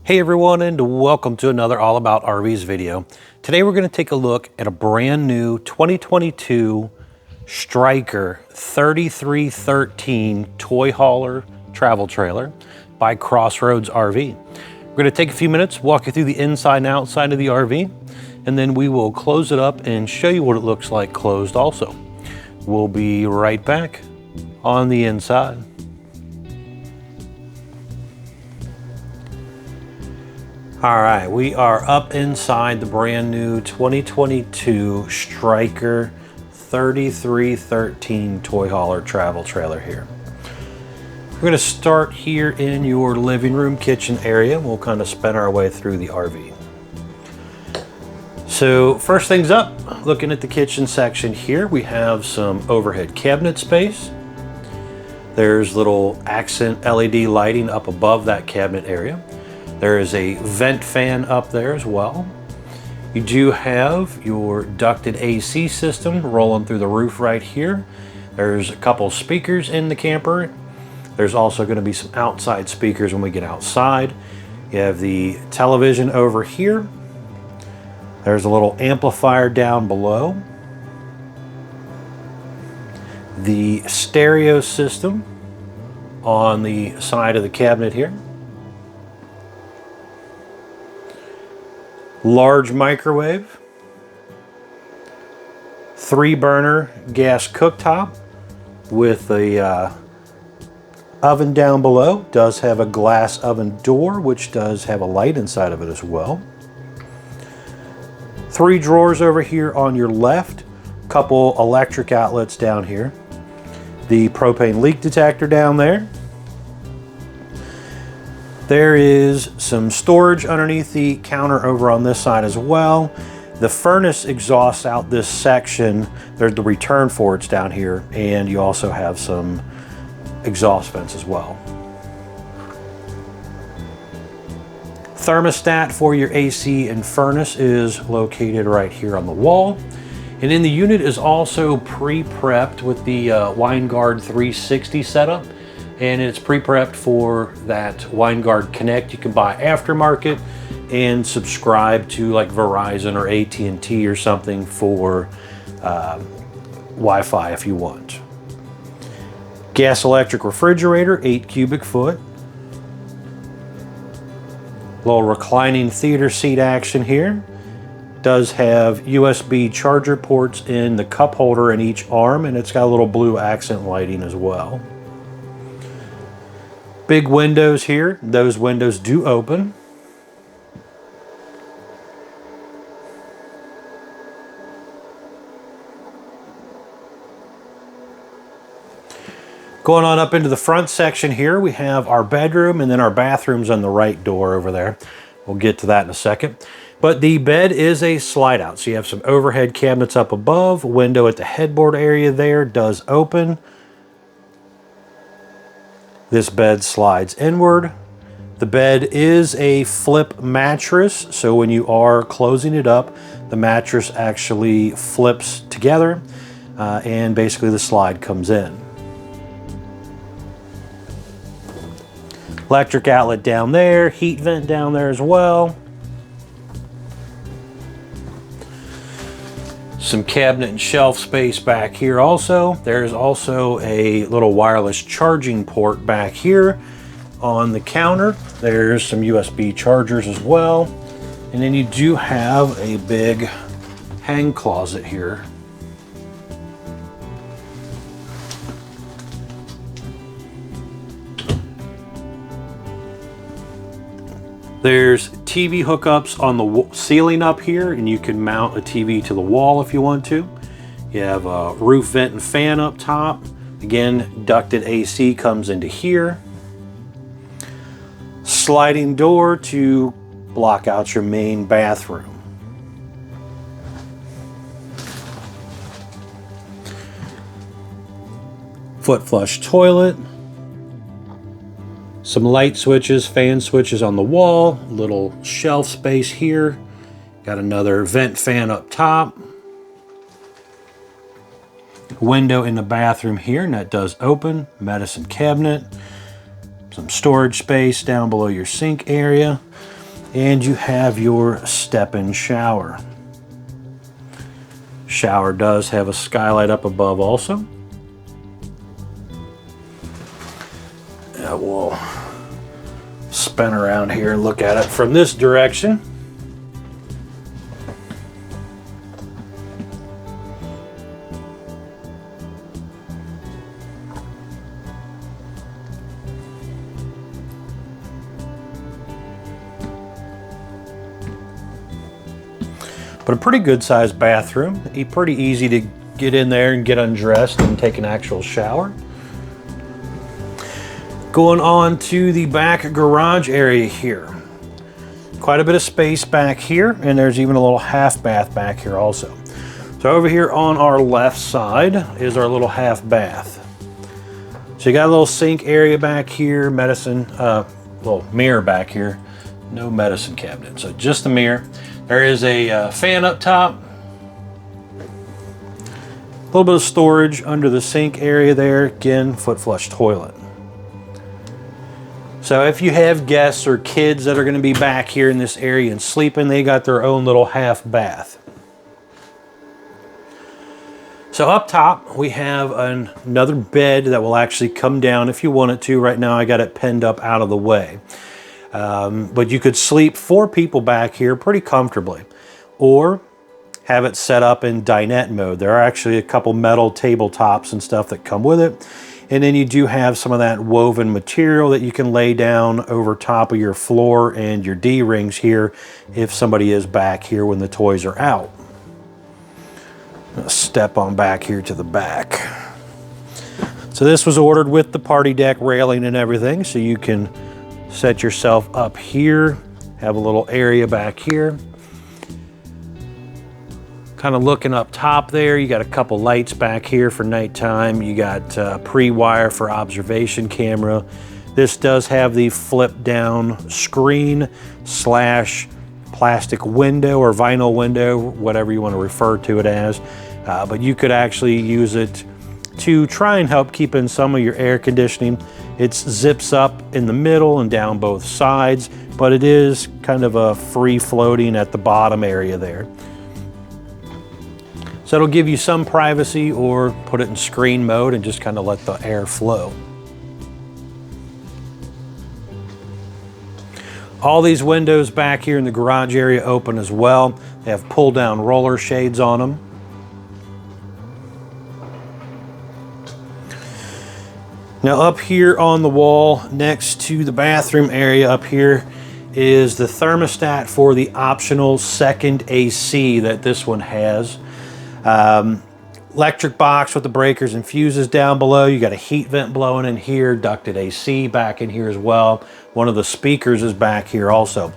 Hey everyone, and welcome to another All About RVs video. Today we're going to take a look at a brand new 2022 Stryker 3313 toy hauler travel trailer by Crossroads RV. We're going to take a few minutes, walk you through the inside and outside of the RV, and then we will close it up and show you what it looks like closed also. We'll be right back on the inside. All right, we are up inside the brand new 2022 Stryker 3313 toy hauler travel trailer here. We're going to start here in your living room kitchen area. We'll kind of spin our way through the RV. So first things up, looking at the kitchen section here, we have some overhead cabinet space. There's little accent LED lighting up above that cabinet area. There is a vent fan up there as well. You do have your ducted AC system rolling through the roof right here. There's a couple speakers in the camper. There's also going to be some outside speakers when we get outside. You have the television over here. There's a little amplifier down below. The stereo system on the side of the cabinet here. Large microwave, 3-burner gas cooktop with a oven down below. Does have a glass oven door, which does have a light inside of it as well. 3 drawers over here on your left, couple electric outlets down here. The propane leak detector down there. There is some storage underneath the counter over on this side as well. The furnace exhausts out this section. There's the return forks down here, and you also have some exhaust vents as well. Thermostat for your AC and furnace is located right here on the wall. And in the unit is also pre-prepped with the WineGuard 360 setup. And it's pre-prepped for that WineGuard Connect you can buy aftermarket and subscribe to like Verizon or AT&T or something for Wi-Fi if you want. Gas electric refrigerator, 8 cubic foot. Little reclining theater seat action here. Does have USB charger ports in the cup holder in each arm, and it's got a little blue accent lighting as well. Big windows here. Those windows do open. Going on up into the front section here, we have our bedroom, and then our bathroom's on the right door over there. We'll get to that in a second. But the bed is a slide out. So you have some overhead cabinets up above. Window at the headboard area there does open. This bed slides inward. The bed is a flip mattress, so when you are closing it up, the mattress actually flips together and basically the slide comes in. Electric outlet down there, heat vent down there as well. Some cabinet and shelf space back here also. There's also a little wireless charging port back here on the counter. There's some USB chargers as well. And then you do have a big hang closet here. There's TV hookups on the ceiling up here, and you can mount a TV to the wall if you want to. You have a roof vent and fan up top. Again, ducted AC comes into here. Sliding door to block out your main bathroom. Foot flush toilet. Some light switches, fan switches on the wall, little shelf space here. Got another vent fan up top. Window in the bathroom here, and that does open. Medicine cabinet. Some storage space down below your sink area. And you have your step-in shower. Shower does have a skylight up above also. We'll spin around here and look at it from this direction. But a pretty good sized bathroom. Pretty easy to get in there and get undressed and take an actual shower. Going on to the back garage area here. Quite a bit of space back here, and there's even a little half bath back here also. So over here on our left side is our little half bath. So you got a little sink area back here, little mirror back here. No medicine cabinet, so just the mirror. There is a fan up top. A little bit of storage under the sink area there. Again, foot flush toilet. So if you have guests or kids that are going to be back here in this area and sleeping, they got their own little half bath. So up top, we have another bed that will actually come down if you want it to. Right now, I got it pinned up out of the way. But you could sleep 4 people back here pretty comfortably, or have it set up in dinette mode. There are actually a couple metal tabletops and stuff that come with it. And then you do have some of that woven material that you can lay down over top of your floor and your D-rings here if somebody is back here when the toys are out. I'll step on back here to the back. So this was ordered with the party deck railing and everything, so you can set yourself up here, have a little area back here. Kind of looking up top there, you got a couple lights back here for nighttime. You got pre-wire for observation camera. This does have the flip down screen / plastic window or vinyl window, whatever you want to refer to it as. But you could actually use it to try and help keep in some of your air conditioning. It zips up in the middle and down both sides, but it is kind of a free floating at the bottom area there. So it'll give you some privacy, or put it in screen mode and just kind of let the air flow. All these windows back here in the garage area open as well. They have pull down roller shades on them. Now up here on the wall next to the bathroom area up here is the thermostat for the optional second AC that this one has. Electric box with the breakers and fuses down below. You got a heat vent blowing in here, ducted AC back in here as well. One of the speakers is back here also.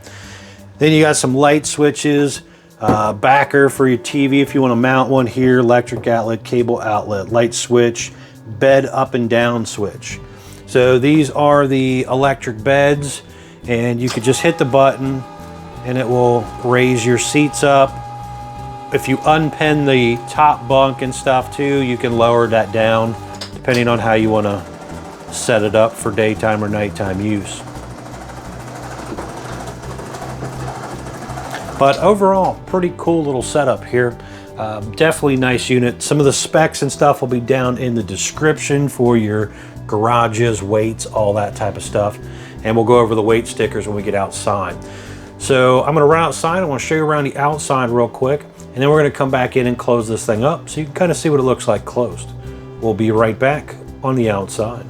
Then you got some light switches, backer for your TV if you want to mount one here, electric outlet, cable outlet, light switch, bed up and down switch. So these are the electric beds, and you could just hit the button and it will raise your seats up. If you unpin the top bunk and stuff too, you can lower that down depending on how you want to set it up for daytime or nighttime use. But overall, pretty cool little setup here. Definitely nice unit. Some of the specs and stuff will be down in the description for your garages, weights, all that type of stuff. And we'll go over the weight stickers when we get outside. So I'm going to run outside. I want to show you around the outside real quick. And then we're going to come back in and close this thing up so you can kind of see what it looks like closed. We'll be right back on the outside.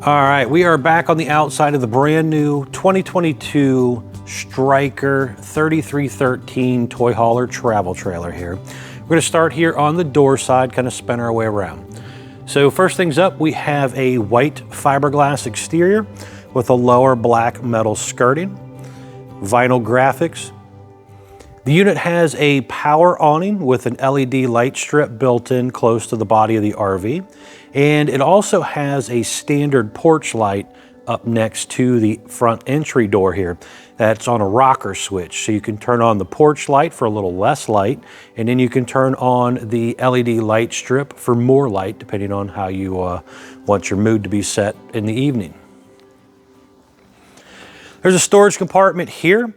All right, we are back on the outside of the brand new 2022 Stryker 3313 Toy Hauler travel trailer here. We're going to start here on the door side, kind of spin our way around. So first things up, we have a white fiberglass exterior with a lower black metal skirting, vinyl graphics. The unit has a power awning with an LED light strip built in close to the body of the RV, and it also has a standard porch light up next to the front entry door here. That's on a rocker switch, so you can turn on the porch light for a little less light, and then you can turn on the LED light strip for more light, depending on how you want your mood to be set in the evening. There's a storage compartment here,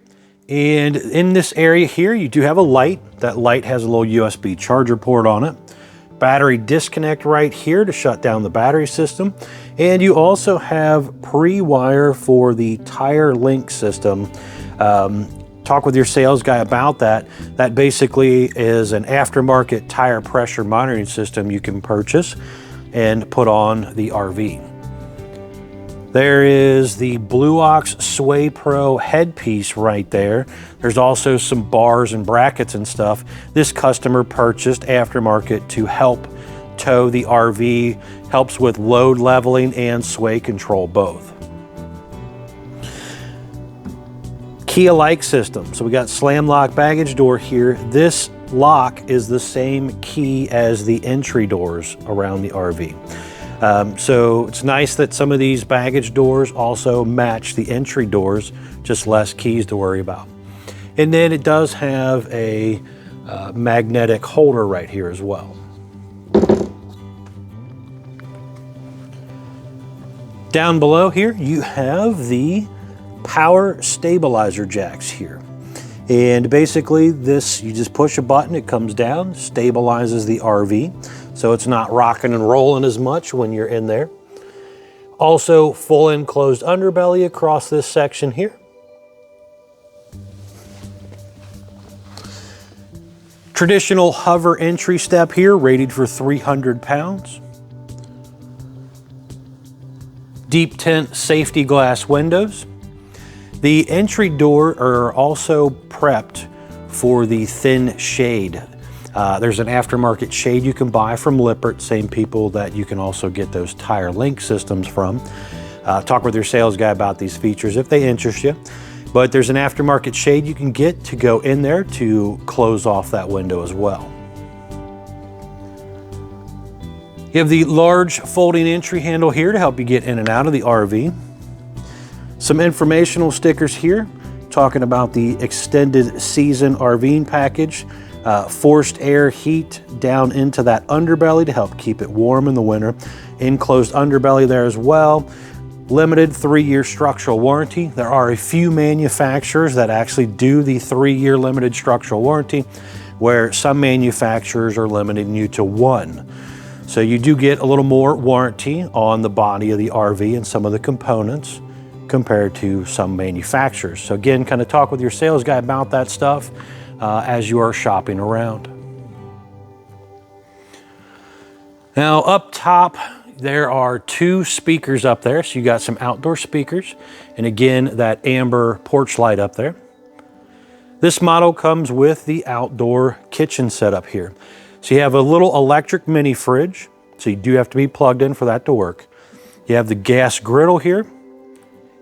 and in this area here you do have a light. That light has a little USB charger port on it. Battery disconnect right here to shut down the battery system, and you also have pre-wire for the tire link system. Talk with your sales guy about that. That basically is an aftermarket tire pressure monitoring system you can purchase and put on the RV. There is the Blue Ox Sway Pro headpiece right there. There's also some bars and brackets and stuff. This customer purchased aftermarket to help tow the RV, helps with load leveling and sway control both. Key-alike system. So we got slam lock baggage door here. This lock is the same key as the entry doors around the RV. So it's nice that some of these baggage doors also match the entry doors, just less keys to worry about. And then it does have a magnetic holder right here as well. Down below here, you have the power stabilizer jacks here. And basically this, you just push a button, it comes down, stabilizes the RV. So it's not rocking and rolling as much when you're in there. Also full enclosed underbelly across this section here. Traditional hover entry step here, rated for 300 pounds. Deep tint safety glass windows. The entry door are also prepped for the thin shade. There's an aftermarket shade you can buy from Lippert, same people that you can also get those tire link systems from. Talk with your sales guy about these features if they interest you. But there's an aftermarket shade you can get to go in there to close off that window as well. You have the large folding entry handle here to help you get in and out of the RV. Some informational stickers here talking about the extended season RVing package. Forced air heat down into that underbelly to help keep it warm in the winter. Enclosed underbelly there as well. Limited 3-year structural warranty. There are a few manufacturers that actually do the 3-year limited structural warranty, where some manufacturers are limiting you to 1. So you do get a little more warranty on the body of the RV and some of the components compared to some manufacturers. So again, kind of talk with your sales guy about that stuff as you are shopping around. Now up top, there are 2 speakers up there. So you got some outdoor speakers, and again, that amber porch light up there. This model comes with the outdoor kitchen setup here. So you have a little electric mini fridge, so you do have to be plugged in for that to work. You have the gas griddle here,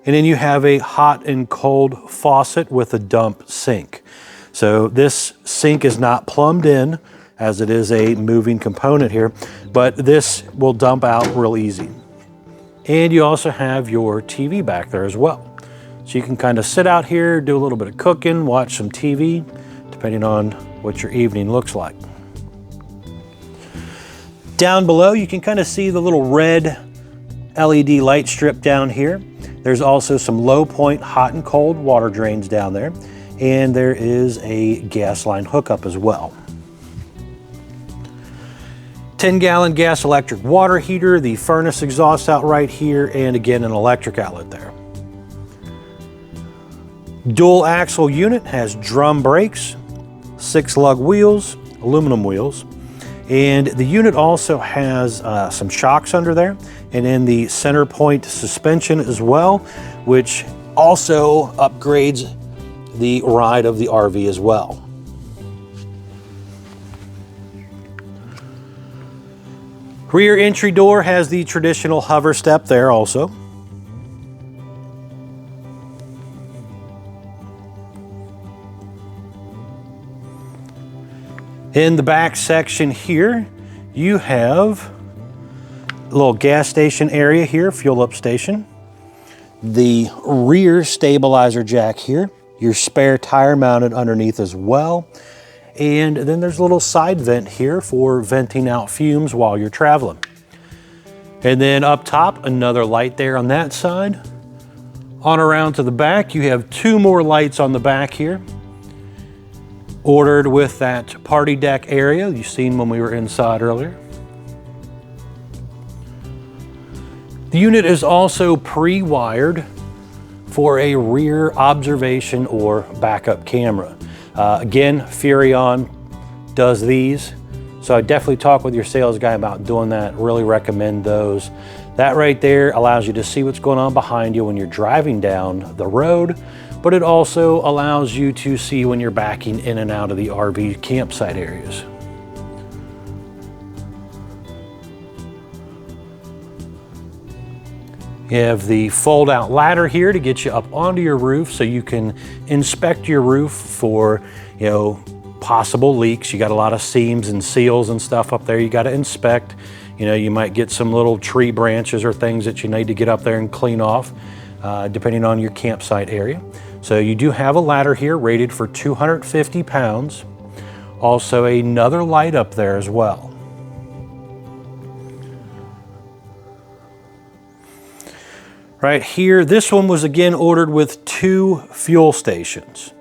and then you have a hot and cold faucet with a dump sink. So this sink is not plumbed in, as it is a moving component here, but this will dump out real easy. And you also have your TV back there as well. So you can kind of sit out here, do a little bit of cooking, watch some TV, depending on what your evening looks like. Down below, you can kind of see the little red LED light strip down here. There's also some low point hot and cold water drains down there. And there is a gas line hookup as well. 10-gallon gas electric water heater, the furnace exhaust out right here, and again an electric outlet there. Dual axle unit has drum brakes, 6-lug wheels, aluminum wheels, and the unit also has some shocks under there, and then the center point suspension as well, which also upgrades the ride of the RV as well. Rear entry door has the traditional hover step there also. In the back section here, you have a little gas station area here, fuel up station. The rear stabilizer jack here, your spare tire mounted underneath as well. And then there's a little side vent here for venting out fumes while you're traveling. And then up top, another light there on that side. On around to the back, you have 2 more lights on the back here. Ordered with that party deck area you've seen when we were inside earlier. The unit is also pre-wired for a rear observation or backup camera. Again, Furrion does these, so I definitely talk with your sales guy about doing that. Really recommend those. That right there allows you to see what's going on behind you when you're driving down the road, but it also allows you to see when you're backing in and out of the RV campsite areas. You have the fold-out ladder here to get you up onto your roof so you can inspect your roof for, possible leaks. You got a lot of seams and seals and stuff up there you got to inspect. You might get some little tree branches or things that you need to get up there and clean off, depending on your campsite area. So you do have a ladder here rated for 250 pounds. Also another light up there as well. Right here, this one was again ordered with 2 fuel stations.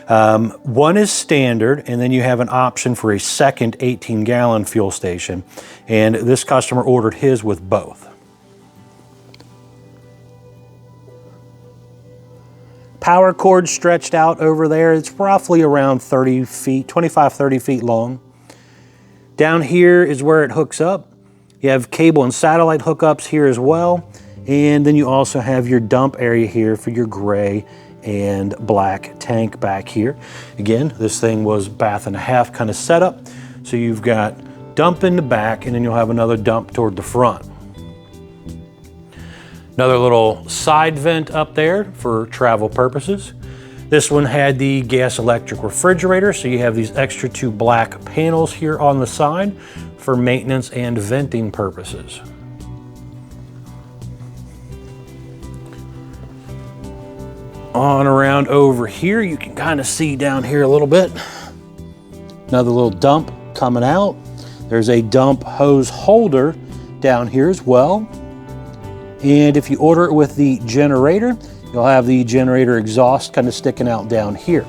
One is standard, and then you have an option for a second 18-gallon fuel station. And this customer ordered his with both. Power cord stretched out over there. It's roughly around 30 feet, 25, 30 feet long. Down here is where it hooks up. You have cable and satellite hookups here as well. And then you also have your dump area here for your gray and black tank back here. Again, this thing was bath and a half kind of setup. So you've got dump in the back, and then you'll have another dump toward the front. Another little side vent up there for travel purposes. This one had the gas electric refrigerator, so you have these extra 2 black panels here on the side for maintenance and venting purposes. On around over here, you can kind of see down here a little bit. Another little dump coming out. There's a dump hose holder down here as well. And if you order it with the generator, you'll have the generator exhaust kind of sticking out down here.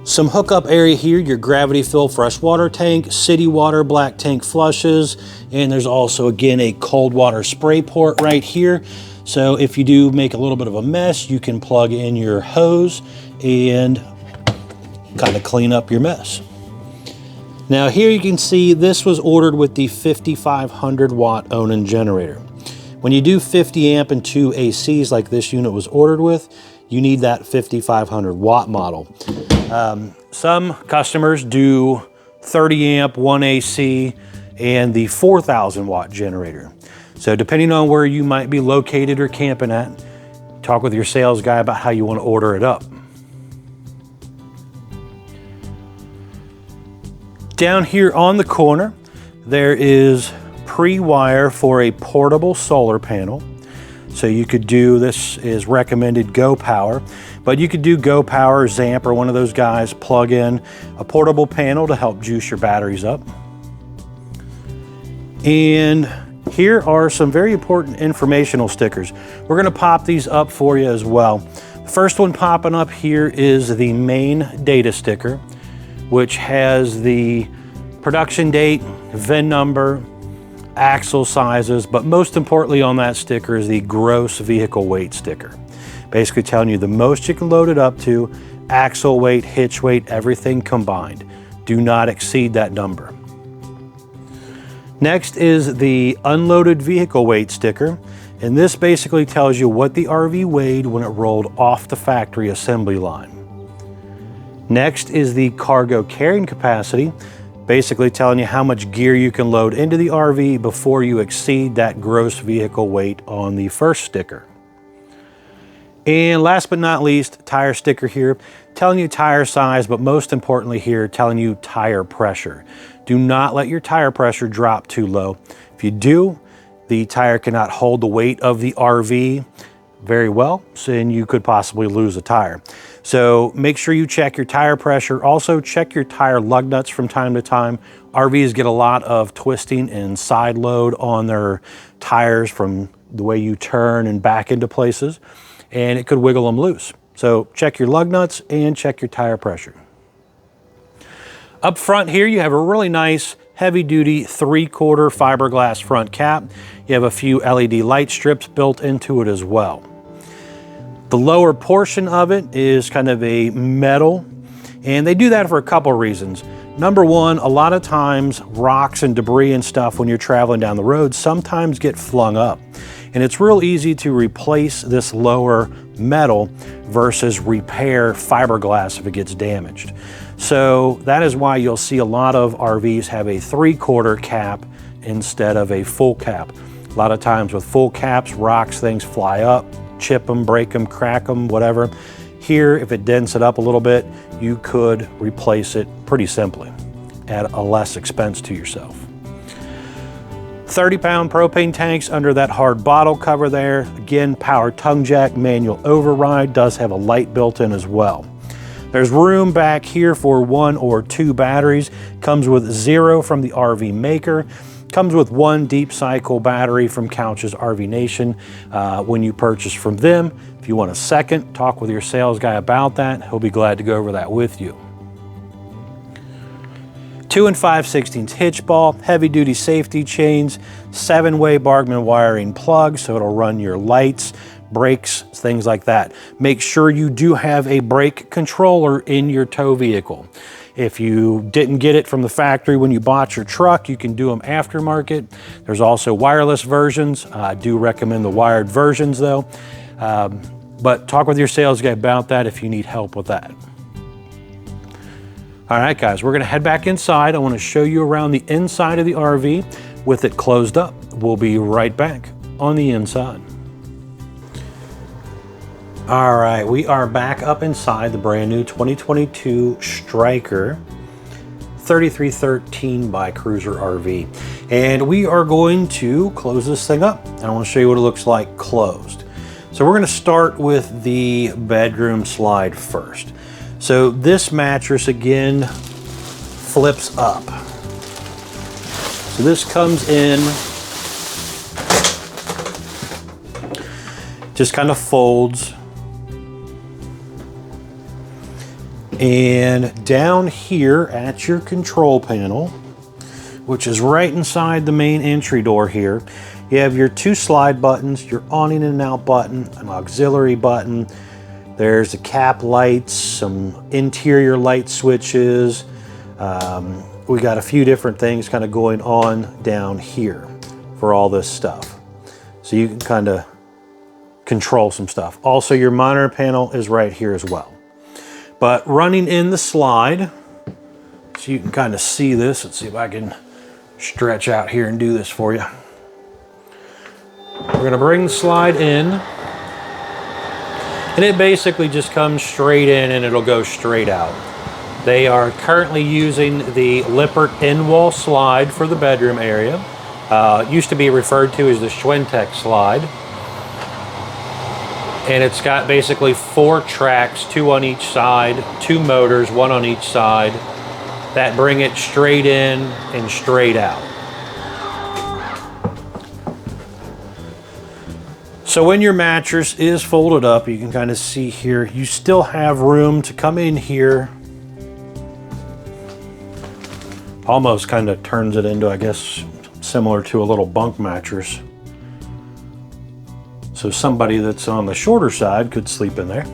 Some hookup area here, your gravity fill fresh water tank, city water black tank flushes, and there's also again a cold water spray port right here. So if you do make a little bit of a mess, you can plug in your hose and kind of clean up your mess. Now here you can see this was ordered with the 5500 watt AWNING generator. When you do 50 amp and 2 ACs like this unit was ordered with, you need that 5500 watt model. Some customers do 30 amp, 1 AC, and the 4000 watt generator. So depending on where you might be located or camping at, talk with your sales guy about how you want to order it up. Down here on the corner, there is pre-wire for a portable solar panel. So you could do, this is recommended Go Power, but you could do Go Power, Zamp, or one of those guys, plug in a portable panel to help juice your batteries up. And here are some very important informational stickers. We're going to pop these up for you as well. The first one popping up here is the main data sticker, which has the production date, VIN number, axle sizes, but most importantly on that sticker is the gross vehicle weight sticker. Basically telling you the most you can load it up to, axle weight, hitch weight, everything combined. Do not exceed that number. Next is the unloaded vehicle weight sticker, and this basically tells you what the RV weighed when it rolled off the factory assembly line. Next is the cargo carrying capacity, basically telling you how much gear you can load into the RV before you exceed that gross vehicle weight on the first sticker. And last but not least, tire sticker here, telling you tire size, but most importantly here, telling you tire pressure. Do not let your tire pressure drop too low. If you do, the tire cannot hold the weight of the RV very well, so then you could possibly lose a tire. So make sure you check your tire pressure. Also check your tire lug nuts from time to time. RVs get a lot of twisting and side load on their tires from the way you turn and back into places, and it could wiggle them loose. So check your lug nuts and check your tire pressure. Up front here, you have a really nice heavy-duty 3/4 fiberglass front cap. You have a few LED light strips built into it as well. The lower portion of it is kind of a metal, and they do that for a couple of reasons. Number one, a lot of times rocks and debris and stuff when you're traveling down the road sometimes get flung up. And it's real easy to replace this lower metal versus repair fiberglass if it gets damaged. So that is why you'll see a lot of RVs have a 3/4 cap instead of a full cap. A lot of times with full caps, rocks, things fly up, chip them, break them, crack them, whatever. Here, if it dents it up a little bit, you could replace it pretty simply at a less expense to yourself. 30-pound propane tanks under that hard bottle cover there. Again, power tongue jack, manual override, does have a light built in as well. There's room back here for 1 or 2 batteries. Comes with 0 from the RV maker. Comes with 1 deep cycle battery from Couch's RV Nation when you purchase from them. If you want a second, talk with your sales guy about that. He'll be glad to go over that with you. 2 5/16 hitch ball, heavy duty safety chains, 7-way Bargman wiring plug, so it'll run your lights, brakes, things like that. Make sure you do have a brake controller in your tow vehicle. If you didn't get it from the factory when you bought your truck, you can do them aftermarket. There's also wireless versions. I do recommend the wired versions though. But talk with your sales guy about that if you need help with that. All right, guys, we're gonna head back inside. I wanna show you around the inside of the RV with it closed up. We'll be right back on the inside. All right, we are back up inside the brand new 2022 Stryker 3313 by Cruiser RV. And we are going to close this thing up. And I wanna show you what it looks like closed. So we're gonna start with the bedroom slide first. So this mattress again flips up. So this comes in, just kind of folds. And down here at your control panel, which is right inside the main entry door here, you have your 2 slide buttons, your awning in and out button, an auxiliary button. There's the cap lights, some interior light switches. We got a few different things kind of going on down here for all this stuff. So you can kind of control some stuff. Also, your monitor panel is right here as well. But running in the slide, so you can kind of see this. Let's see if I can stretch out here and do this for you. We're gonna bring the slide in, and it basically just comes straight in and it'll go straight out. They are currently using the Lippert in-wall slide for the bedroom area. Used to be referred to as the Schwintek slide. And it's got basically 4 tracks, 2 on each side, 2 motors, 1 on each side, that bring it straight in and straight out. So when your mattress is folded up, you can kind of see here, you still have room to come in here. Almost kind of turns it into, I guess, similar to a little bunk mattress. So somebody that's on the shorter side could sleep in there.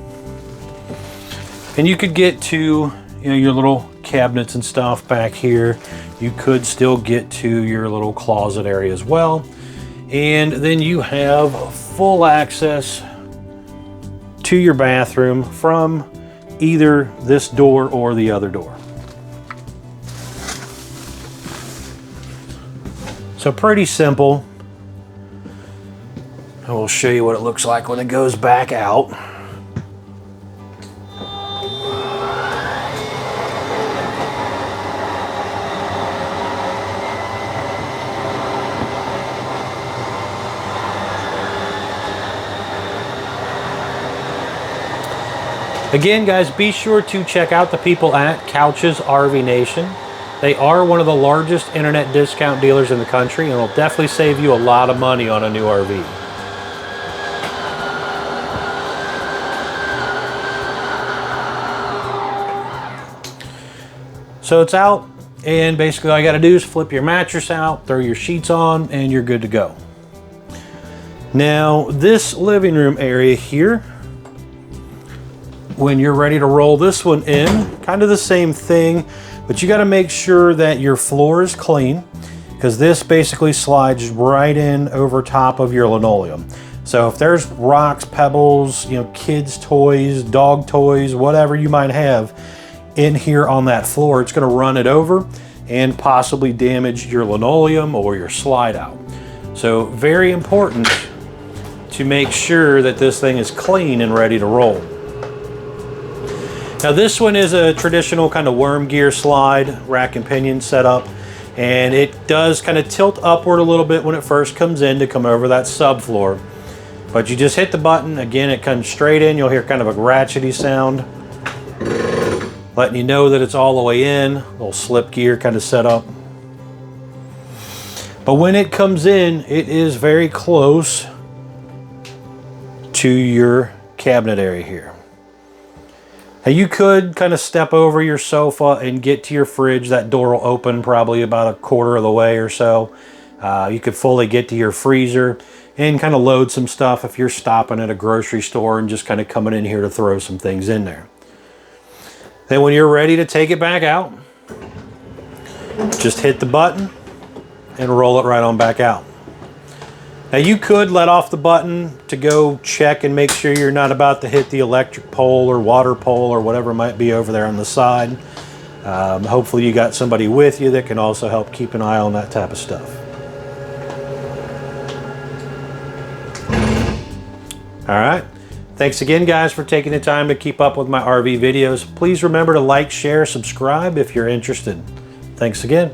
And you could get to, your little cabinets and stuff back here. You could still get to your little closet area as well. And then you have full access to your bathroom from either this door or the other door. So pretty simple. I will show you what it looks like when it goes back out. Again, guys, be sure to check out the people at Couch's RV Nation. They are one of the largest internet discount dealers in the country, and will definitely save you a lot of money on a new RV. So it's out, and basically all you gotta do is flip your mattress out, throw your sheets on, and you're good to go. Now, this living room area here, when you're ready to roll this one in, kind of the same thing, but you gotta make sure that your floor is clean, because this basically slides right in over top of your linoleum. So if there's rocks, pebbles, you know, kids' toys, dog toys, whatever you might have in here on that floor, it's gonna run it over and possibly damage your linoleum or your slide out. So very important to make sure that this thing is clean and ready to roll. Now this one is a traditional kind of worm gear slide, rack and pinion setup, and it does kind of tilt upward a little bit when it first comes in to come over that subfloor. But you just hit the button, again it comes straight in, you'll hear kind of a ratchety sound, letting you know that it's all the way in, little slip gear kind of setup. But when it comes in, it is very close to your cabinet area here. Now you could kind of step over your sofa and get to your fridge. That door will open probably about a quarter of the way or so. You could fully get to your freezer and kind of load some stuff if you're stopping at a grocery store and just kind of coming in here to throw some things in there. Then when you're ready to take it back out, just hit the button and roll it right on back out. Now you could let off the button to go check and make sure you're not about to hit the electric pole or water pole or whatever might be over there on the side. Hopefully you got somebody with you that can also help keep an eye on that type of stuff. All right, thanks again guys for taking the time to keep up with my RV videos. Please remember to like, share, subscribe if you're interested. Thanks again.